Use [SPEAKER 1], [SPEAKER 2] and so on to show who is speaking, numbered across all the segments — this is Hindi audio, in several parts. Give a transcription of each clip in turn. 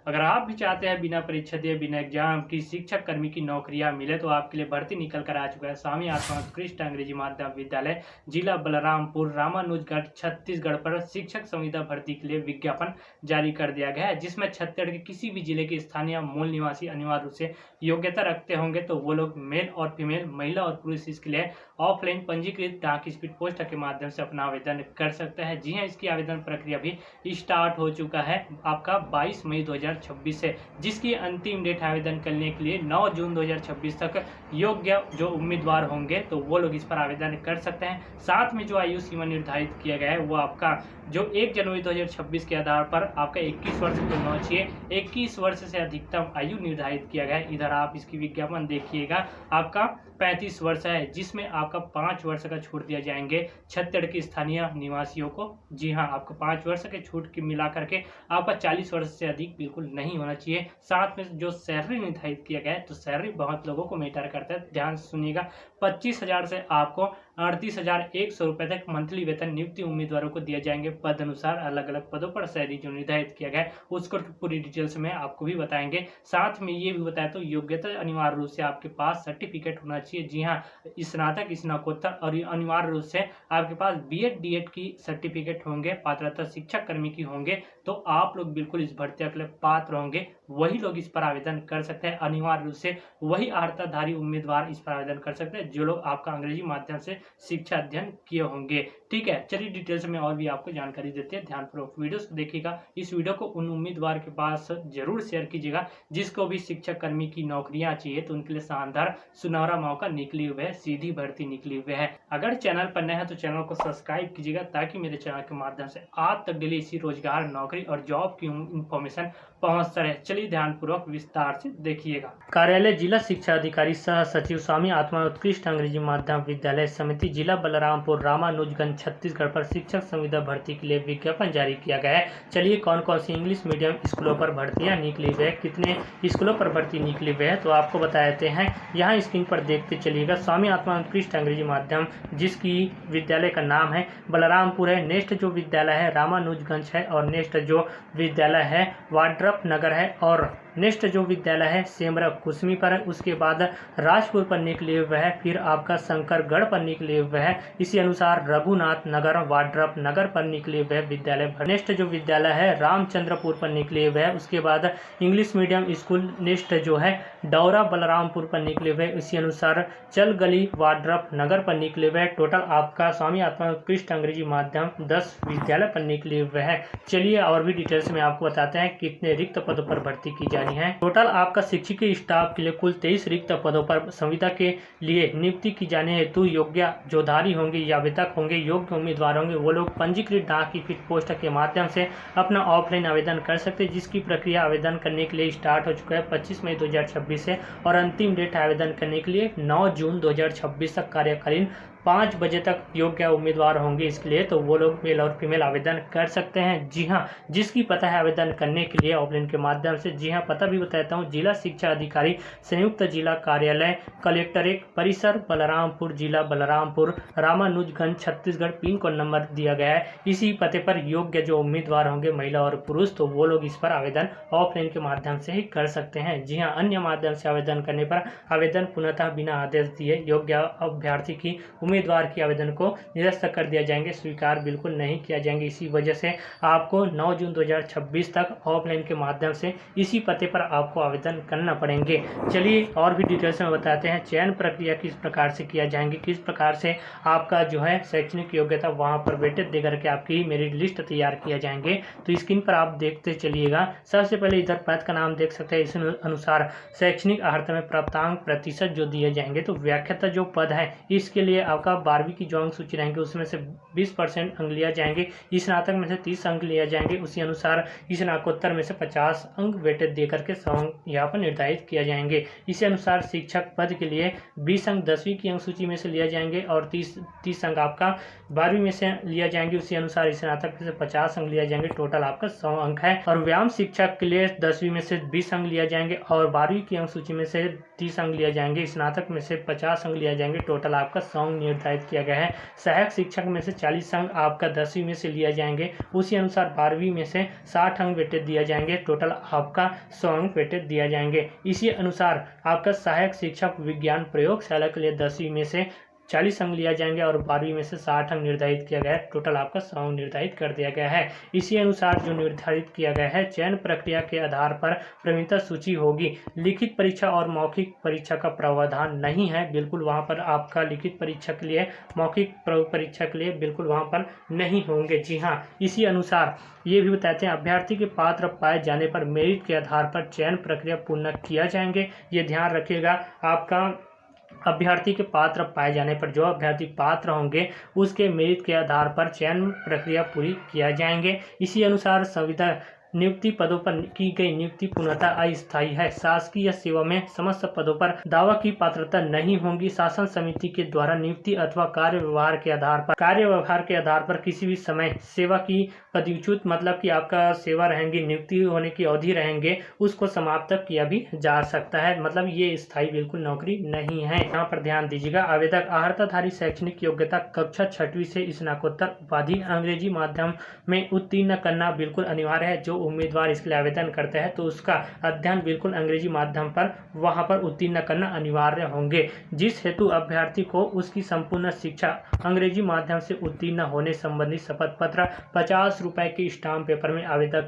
[SPEAKER 1] अगर आप भी चाहते हैं बिना परीक्षा दिए बिना एग्जाम की शिक्षक कर्मी की नौकरियां मिले तो आपके लिए भर्ती निकल कर आ चुका है। स्वामी आत्मा उत्कृष्ट अंग्रेजी माध्यम विद्यालय जिला बलरामपुर रामानुजगढ़ छत्तीसगढ़ पर शिक्षक संविदा भर्ती के लिए विज्ञापन जारी कर दिया गया है, जिसमें छत्तीसगढ़ के किसी भी जिले के स्थानीय मूल निवासी अनिवार्य रूप से योग्यता रखते होंगे तो वो लोग मेल और फीमेल, महिला और पुरुष इसके लिए ऑफलाइन पंजीकृत डाक स्पीड पोस्ट के माध्यम से अपना आवेदन कर सकते हैं। जी हाँ, इसकी आवेदन प्रक्रिया भी स्टार्ट हो चुका है आपका 22 मई 2026 से, जिसकी अंतिम डेट आवेदन करने के लिए 9 जून 2026 तक योग्य जो उम्मीदवार होंगे तो वो लोग इस पर आवेदन कर सकते हैं। साथ में जो आयु सीमा निर्धारित किया गया है वो आपका जो 1 जनवरी 2026 के आधार पर आपका 21 वर्ष तक होना चाहिए। 21 वर्ष से अधिकतम आयु निर्धारित किया गया है। इधर आप इसकी विज्ञापन देखिएगा, आपका 35 वर्ष है, जिसमें आपका 5 वर्ष का छूट दिया जाएंगे छत्तीसगढ़ के स्थानीय निवासियों को। जी हाँ, आपको 5 वर्ष के छूट की मिला करके आपका 40 वर्ष से अधिक बिल्कुल नहीं होना चाहिए। साथ में जो सैलरी निर्धारित किया गया है तो सैलरी बहुत लोगों को मैटर करता है, ध्यान से सुनिएगा। 25,000 से आपको 38,100 रुपए तक मंथली वेतन नियुक्ति उम्मीदवारों को दिए जाएंगे। पद अनुसार अलग अलग पदों पर सैलरी जो निर्धारित किया गया है उसको पूरी डिटेल्स में आपको भी बताएंगे। साथ में ये भी बताया तो योग्यता अनिवार्य रूप से आपके पास सर्टिफिकेट होना चाहिए। जी हाँ, स्नातक, स्नातकोत्तर और अनिवार्य रूप से आपके पास बीएड डीएड की सर्टिफिकेट होंगे। पात्रता शिक्षक कर्मी की होंगे तो आप लोग बिल्कुल इस भर्ती के लिए पात्र होंगे, वही लोग इस पर आवेदन कर सकते हैं। अनिवार्य रूप से वही अर्हताधारी उम्मीदवार इस पर आवेदन कर सकते हैं जो लोग आपका अंग्रेजी माध्यम से शिक्षा अध्ययन किए होंगे। ठीक है, चलिए डिटेल्स में और भी आपको जानकारी देते हैं, ध्यानपूर्वक वीडियो को देखिएगा। इस वीडियो को उन उम्मीदवार के पास जरूर शेयर कीजिएगा जिसको भी शिक्षक कर्मी की नौकरियां चाहिए, तो उनके लिए शानदार सुनहरा मौका निकली हुए है, सीधी भर्ती निकली हुई है। अगर चैनल पर नए हैं तो चैनल को सब्सक्राइब कीजिएगा ताकि मेरे चैनल के माध्यम से आप तक डेली इसी रोजगार, नौकरी और जॉब की इंफॉर्मेशन पहुंचता रहे। चलिए ध्यानपूर्वक विस्तार से देखिएगा। कार्यालय जिला शिक्षा अधिकारी सह सचिव स्वामी आत्मा उत्कृष्ट अंग्रेजी माध्यम विद्यालय समिति जिला बलरामपुर रामानुजगंज छत्तीसगढ़ पर शिक्षक संविदा भर्ती के लिए विज्ञापन जारी किया गया है। चलिए कौन कौन सी इंग्लिश मीडियम स्कूलों पर भर्तियां निकली हुई है, कितने स्कूलों पर भर्ती निकली हुई है तो आपको बता देते हैं। यहाँ स्क्रीन पर देखते चलिएगा। स्वामी आत्मा उत्कृष्ट अंग्रेजी माध्यम जिसकी विद्यालय का नाम है बलरामपुर है। नेक्स्ट जो विद्यालय है रामानुजगंज है और नेक्स्ट जो विद्यालय है वाड्रप नगर है और नेक्स्ट जो विद्यालय है सेमरा कुसमी पर है। उसके बाद राजपुर पर निकले हुए है, फिर आपका शंकरगढ़ पर निकले हुए है। इसी अनुसार रघुनाथ नगर वाड्रप नगर पर निकले हुए विद्यालय। नेक्स्ट जो विद्यालय है रामचंद्रपुर पर निकले हुए है। उसके बाद इंग्लिश मीडियम स्कूल नेक्स्ट जो है डौरा बलरामपुर पर निकले हुए। इसी अनुसार चल गली वाड्रप नगर पर निकले हुए। टोटल आपका स्वामी आत्मा उत्कृष्ट अंग्रेजी माध्यम 10 विद्यालय पर निकले हुए हैं। चलिए और भी डिटेल्स में आपको बताते हैं कितने रिक्त पदों पर भर्ती की जानी है। टोटल आपका शिक्षकीय स्टाफ के लिए कुल 23 रिक्त पदों पर संविदा के लिए नियुक्ति की जाने हेतु योग्य जोधारी होंगे या वेतक होंगे, योग्य उम्मीदवार होंगे, वो लोग पंजीकृत डाक स्पीड पोस्ट के माध्यम से अपना ऑफलाइन आवेदन कर सकते हैं, जिसकी प्रक्रिया आवेदन करने के लिए स्टार्ट हो चुका है 25 मई 2026 से और अंतिम डेट आवेदन करने के लिए 9 जून 2026 तक कार्यकालीन 5 बजे तक योग्य उम्मीदवार होंगे इसके लिए, तो वो लोग मेल और फीमेल आवेदन कर सकते हैं। जी हाँ, जिसकी पता है आवेदन करने के लिए ऑफलाइन के माध्यम से। जी हाँ, पता भी बताता हूँ। जिला शिक्षा अधिकारी संयुक्त जिला कार्यालय कलेक्टरेट परिसर बलरामपुर जिला Balrampur Ramanujganj Chhattisgarh, pin code number दिया गया है। इसी पते पर योग्य जो उम्मीदवार होंगे महिला और पुरुष तो वो लोग इस पर आवेदन ऑफलाइन के माध्यम से ही कर सकते हैं। जी हाँ, अन्य माध्यम से आवेदन करने पर आवेदन पुनः बिना आदेश दिए योग्य अभ्यर्थी की उम्मीदवार के आवेदन को निरस्त कर दिया जाएंगे, स्वीकार बिल्कुल नहीं किया जाएंगे। इसी वजह से आपको 9 जून 2026 तक ऑफलाइन के माध्यम से इसी पते पर आपको आवेदन करना पड़ेंगे। चलिए और भी डिटेल्स में बताते हैं चयन प्रक्रिया किस प्रकार से किया जाएंगे, किस प्रकार से आपका जो है शैक्षणिक योग्यता वहां पर वेटेड दे करके आपकी मेरिट लिस्ट तैयार किया जाएंगे। तो स्क्रीन पर आप देखते चलिएगा। सबसे पहले इधर पद का नाम देख सकते हैं। इस अनुसार शैक्षणिक अर्हता में प्राप्तांक प्रतिशत जो दिए जाएंगे, तो व्याख्याता जो पद है इसके लिए आपका 12वीं की जो अंक सूची रहेंगे उसमें से 20% अंक लिया जाएंगे, स्नातक में से 30 अंक लिया जाएंगे। उसी अनुसार स्नातकोत्तर में से 50 अंक वेटेज दे करके यहाँ पर निर्धारित किया जाएंगे। इसी अनुसार शिक्षक पद के लिए 20 अंक 10वीं की अंक सूची में से लिया जाएंगे और 30 अंक आपका 12वीं में से लिया जाएंगे। उसी अनुसार स्नातक में से 50 अंक लिया जाएंगे, टोटल आपका 100 अंक है। और व्यायाम शिक्षक के लिए 10वीं में से 20 अंक लिया जाएंगे और 12वीं की अंक सूची में से 30 अंक लिया जाएंगे, स्नातक में से 50 अंक लिया जाएंगे, टोटल आपका 100 अंक निर्धारित किया गया है। सहायक शिक्षक में से 40 अंक आपका 10वीं में से लिया जाएंगे। उसी अनुसार 12वीं में से 60 अंक वेटेज दिया जाएंगे। टोटल आपका 100 अंक वेटेज दिया जाएंगे। इसी अनुसार आपका सहायक शिक्षक विज्ञान प्रयोगशाला के लिए 10वीं में से 40 अंक लिया जाएंगे और 12वीं में से 60 अंक निर्धारित किया गया है। टोटल आपका 100 अंक निर्धारित कर दिया गया है। इसी अनुसार जो निर्धारित किया गया है, चयन प्रक्रिया के आधार पर प्रवीणता सूची होगी। लिखित परीक्षा और मौखिक परीक्षा का प्रावधान नहीं है, बिल्कुल वहां पर आपका लिखित परीक्षा के लिए, मौखिक परीक्षा के लिए बिल्कुल वहां पर नहीं होंगे। जी हाँ, इसी अनुसार ये भी बताते हैं, अभ्यर्थी के पात्र पाए जाने पर मेरिट के आधार पर चयन प्रक्रिया पूर्ण किया जाएंगे। ये ध्यान रखिएगा, आपका अभ्यर्थी के पात्र पाए जाने पर, जो अभ्यर्थी पात्र होंगे उसके मेरिट के आधार पर चयन प्रक्रिया पूरी किया जाएंगे। इसी अनुसार संविदा नियुक्ति पदों पर की गई नियुक्ति पूर्णतः अस्थायी है। शासकीय सेवा में समस्त पदों पर दावा की पात्रता नहीं होगी। शासन समिति के द्वारा नियुक्ति अथवा कार्य व्यवहार के आधार पर किसी भी समय सेवा की पदच्युत, मतलब कि आपका सेवा रहेंगी, नियुक्ति होने की अवधि रहेंगे, उसको समाप्त किया भी जा सकता है। मतलब ये स्थायी बिल्कुल नौकरी नहीं है। यहाँ पर ध्यान दीजिएगा, आवेदक अर्हताधारी शैक्षणिक योग्यता कक्षा 6वीं से स्नातकोत्तर उपाधि अंग्रेजी माध्यम में उत्तीर्ण करना बिल्कुल अनिवार्य है। जो उम्मीदवार इसके लिए आवेदन करते हैं तो उसका अध्ययन बिल्कुल अंग्रेजी माध्यम पर वहां पर उत्तीर्ण करना अनिवार्य होंगे, जिस हेतु अभ्यर्थी को उसकी संपूर्ण शिक्षा अंग्रेजी माध्यम से उत्तीर्ण होने संबंधी शपथ पत्र 50 रुपए के स्टाम्प पेपर में आवेदन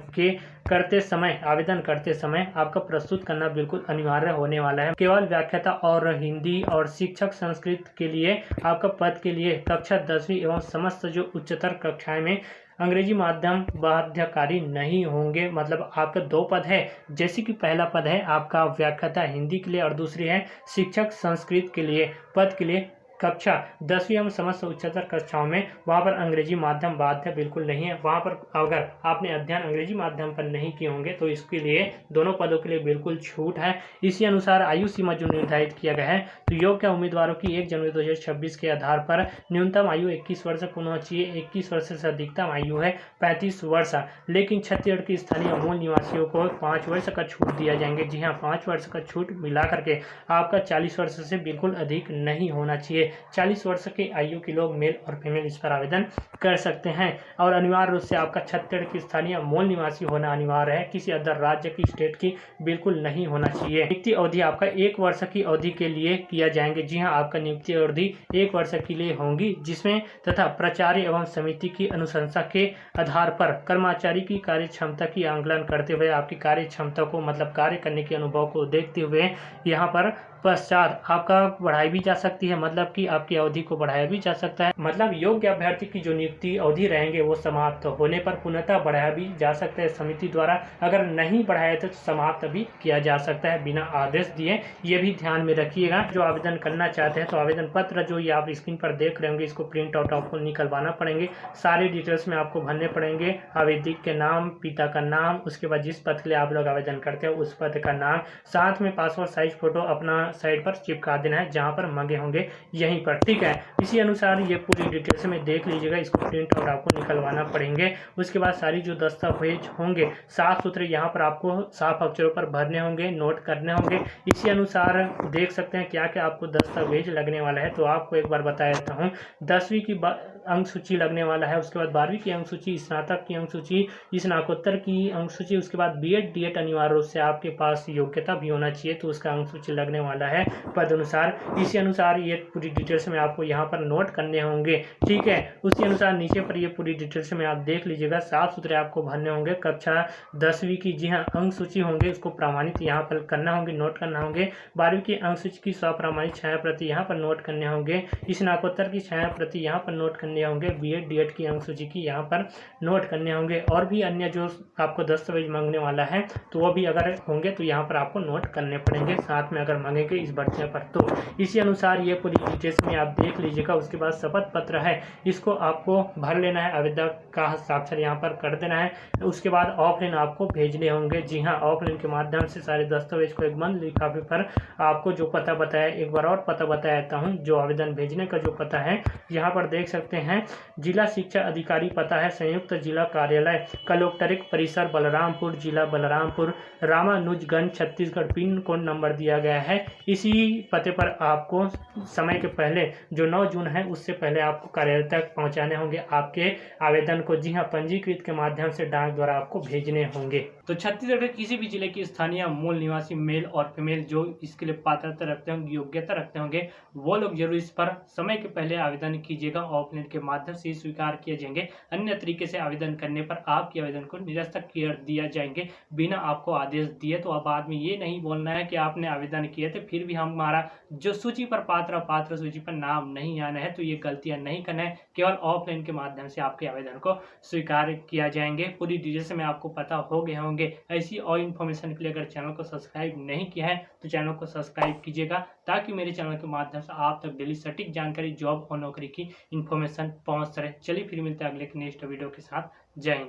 [SPEAKER 1] करते समय आपका प्रस्तुत करना बिल्कुल अनिवार्य होने वाला है। केवल व्याख्याता और हिंदी और शिक्षक संस्कृत के लिए आपका पद के लिए कक्षा 10वीं एवं समस्त जो उच्चतर कक्षाएं में अंग्रेजी माध्यम बाध्यकारी नहीं होंगे। मतलब आपका 2 पद है, जैसे कि पहला पद है आपका व्याख्याता हिंदी के लिए और दूसरी है शिक्षक संस्कृत के लिए। पद के लिए कक्षा 10वीं एवं समस्त उच्चतर कक्षाओं में वहाँ पर अंग्रेजी माध्यम बाध्य बिल्कुल नहीं है। वहाँ पर अगर आपने अध्ययन अंग्रेजी माध्यम पर नहीं किए होंगे तो इसके लिए दोनों पदों के लिए बिल्कुल छूट है। इसी अनुसार आयु सीमा जो निर्धारित किया गया है, तो योग्य उम्मीदवारों की 1 जनवरी 2026 के आधार पर न्यूनतम आयु 21 वर्ष होना चाहिए। 21 वर्ष से अधिकतम आयु है 35 वर्ष। लेकिन छत्तीसगढ़ के स्थानीय मूल निवासियों को 5 वर्ष का छूट दिया जाएंगे। जी हाँ, 5 वर्ष का छूट मिला करके आपका 40 वर्ष से बिल्कुल अधिक नहीं होना चाहिए। 40 वर्ष के आयु के लोग मेल और फीमेल इस पर आवेदन कर सकते हैं। और अनिवार्य रूप से आपका छत्तीसगढ़ की स्थानीय मूल निवासी होना अनिवार्य है, किसी अदर राज्य की स्टेट की बिल्कुल नहीं होना चाहिए। नियुक्ति अवधि आपका 1 वर्ष की अवधि के लिए किया जाएंगे। जी हाँ, आपका नियुक्ति अवधि 1 वर्ष के लिए होंगी, जिसमें तथा प्राचार्य एवं समिति की अनुशंसा के आधार पर कर्मचारी की कार्य क्षमता की आंकलन करते हुए, आपकी कार्य क्षमता को, मतलब कार्य करने के अनुभव को देखते हुए यहाँ पर पश्चात आपका बढ़ाई भी जा सकती है। मतलब कि आपकी अवधि को बढ़ाया भी जा सकता है। मतलब योग्य अभ्यर्थी की जो नियुक्ति अवधि रहेंगे वो समाप्त होने पर पुनः बढ़ाया भी जा सकता है समिति द्वारा। अगर नहीं बढ़ाया तो समाप्त भी किया जा सकता है बिना आदेश दिए। ये भी ध्यान में रखिएगा। जो आवेदन करना चाहते हैं तो आवेदन पत्र जो ये आप स्क्रीन पर देख रहे होंगे, इसको प्रिंट आउट आपको निकलवाना पड़ेंगे। सारे डिटेल्स में आपको भरने पड़ेंगे। आवेदक के नाम, पिता का नाम, उसके बाद जिस पद के लिए आप लोग आवेदन करते हैं उस पद का नाम, साथ में पासपोर्ट साइज फोटो अपना साइड पर चिपका देना है जहां पर मांगे होंगे यहीं पर, ठीक है। इसी अनुसार ये पूरी डिटेल्स में देख लीजिएगा। इसको प्रिंट आउट आपको निकलवाना पड़ेंगे। उसके बाद सारी जो दस्तावेज होंगे साफ सुथरे यहाँ पर आपको साफ अक्षरों पर भरने होंगे, नोट करने होंगे। इसी अनुसार देख सकते हैं क्या क्या आपको दस्तावेज लगने वाला है। तो आपको एक बार बता देता हूँ, 10वीं की अंक सूची लगने वाला है, उसके बाद 12वीं की अंक सूची, स्नातक की अंक सूची, स्नातकोत्तर की अंक सूची, उसके बाद बीएड डीएड अनिवार्य रूप से आपके पास योग्यता भी होना चाहिए तो उसका अंक सूची लगने वाला है पद अनुसार। इसी अनुसार ये पूरी डिटेल्स में आपको यहाँ पर नोट करने होंगे, ठीक है। उसी अनुसार नीचे पर ये पूरी डिटेल्स में आप देख लीजिएगा, साफ सुथरे आपको भरने होंगे। कक्षा 10वीं की जी हाँ अंक सूची होंगे, उसको प्रमाणित यहाँ पर करना होंगे, नोट करना होंगे। 12वीं की अंक सूची की स्वप्रमाणित छाया प्रति यहाँ पर नोट करने होंगे। स्नातकोत्तर की छाया प्रति यहाँ पर नोट करने होंगे। बीएड डीएड की अंक सूची की यहाँ पर नोट करने होंगे। और भी अन्य जो आपको दस्तावेज मांगने वाला है तो वो भी अगर होंगे तो यहाँ पर आपको नोट करने पड़ेंगे, साथ में अगर मांगेंगे इस भर्तियों पर तो। इसी अनुसार ये पूरी डिटेल्स में आप देख लीजिएगा। उसके बाद शपथ पत्र है, इसको आपको भर लेना है, आवेदक का हस्ताक्षर यहाँ पर कर देना है। उसके बाद ऑफलाइन आपको भेजने होंगे। जी हाँ, ऑफलाइन के माध्यम से सारे दस्तावेज को एक बंद लिफाफे पर आपको जो पता बताया, एक बार और पता बता देता हूँ। जो आवेदन भेजने का जो पता है यहाँ पर देख सकते हैं, जिला शिक्षा अधिकारी पता है संयुक्त जिला कार्यालय कलेक्टरेट परिसर बलरामपुर, जिला Balrampur, Ramanujganj, Chhattisgarh. Pin code number दिया गया है। इसी पते पर आपको समय के पहले जो 9 जून है उससे पहले आपको कार्यालय तक पहुंचाने होंगे आपके आवेदन को। जी हाँ, पंजीकृत के माध्यम से डाक द्वारा आपको भेजने होंगे। तो छत्तीसगढ़ के किसी भी जिले की स्थानीय मूल निवासी मेल और फीमेल जो इसके लिए पात्रता रखते होंगे, योग्यता रखते होंगे, वो लोग जरूर इस पर समय के पहले आवेदन कीजिएगा। ऑफलाइन के माध्यम से स्वीकार किए जाएंगे, अन्य तरीके से आवेदन करने पर आपके आवेदन को निरस्त कर दिया जाएंगे बिना आपको आदेश दिए। तो अब बाद में ये नहीं बोलना है कि आपने आवेदन किए थे फिर भी हमारा जो सूची पर पात्र सूची पर नाम नहीं आना है, तो ये गलतियां नहीं करना है। केवल ऑफलाइन के माध्यम से आपके आवेदन को स्वीकार किया जाएंगे। पूरी डिटेल्स में आपको पता हो गए होंगे। ऐसी और इन्फॉर्मेशन के लिए अगर चैनल को सब्सक्राइब नहीं किया है तो चैनल को सब्सक्राइब कीजिएगा, ताकि मेरे चैनल के माध्यम से आप तक डेली सटीक जानकारी, जॉब और नौकरी की इन्फॉर्मेशन पहुंच रहे। चलिए फिर मिलते हैं अगले नेक्स्ट वीडियो के साथ। जय हिंद।